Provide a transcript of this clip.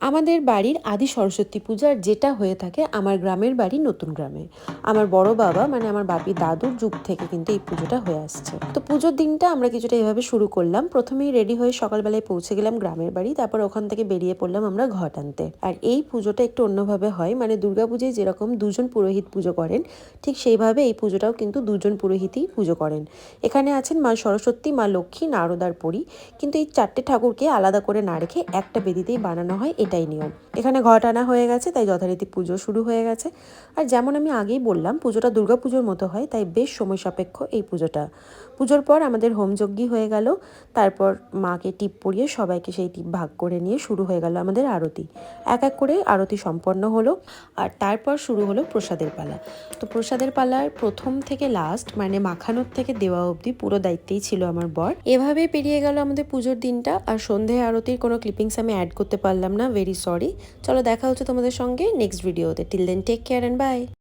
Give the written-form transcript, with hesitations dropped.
আমাদের বাড়ির আদি সরস্বতী পূজার যেটা হয়ে থাকে আমার গ্রামের বাড়ি নতুন গ্রামে। আমার বড় বাবা মানে আমার বাপির দাদুর যুগ থেকে কিন্তু এই পুজোটা হয়ে আসছে। তো পুজোর দিনটা আমরা কিছুটা এভাবে শুরু করলাম। প্রথমেই রেডি হয়ে সকালবেলায় পৌঁছে গেলাম গ্রামের বাড়ি, তারপর ওখান থেকে বেরিয়ে পড়লাম আমরা ঘট আনতে। আর এই পুজোটা একটু অন্যভাবে হয়, মানে দুর্গাপুজোয় যেরকম দুজন পুরোহিত পুজো করেন ঠিক সেইভাবে এই পুজোটাও কিন্তু দুজন পুরোহিতই পুজো করেন। এখানে আছেন মা সরস্বতী, মা লক্ষ্মী, নারদার পরী। কিন্তু এই চারটে ঠাকুরকে আলাদা করে না রেখে একটা বেদিতেই বানানো হয়, এটাই নিয়ম। এখানে ঘট আনা হয়ে গেছে, তাই যথারীতি পুজো শুরু হয়ে গেছে। আর যেমন আমি আগেই বললাম, পুজোটা দুর্গাপুজোর মতো হয়, তাই বেশ সময় সাপেক্ষ এই পুজোটা। পুজোর পর আমাদের হোমযজ্ঞ হয়ে গেল। তারপর মাকে টিপ পরিয়ে সবাইকে সেই টিপ ভাগ করে নিয়ে শুরু হয়ে গেল আমাদের আরতি। এক এক করে আরতি সম্পন্ন হলো। আর তারপর শুরু হলো প্রসাদের পালা। তো প্রসাদের পালার প্রথম থেকে লাস্ট, মানে মাখানোর থেকে দেওয়া অবধি পুরো দায়িত্বেই ছিল আমার বর। এভাবেই পেরিয়ে গেল আমাদের পুজোর দিনটা। আর সন্ধে আরতির কোনো ক্লিপিংস আমি অ্যাড করতে পারলাম না, ভেরি সরি। চলো দেখা হচ্ছে তোমাদের সঙ্গে নেক্সট ভিডিওতে। Till then take care and by.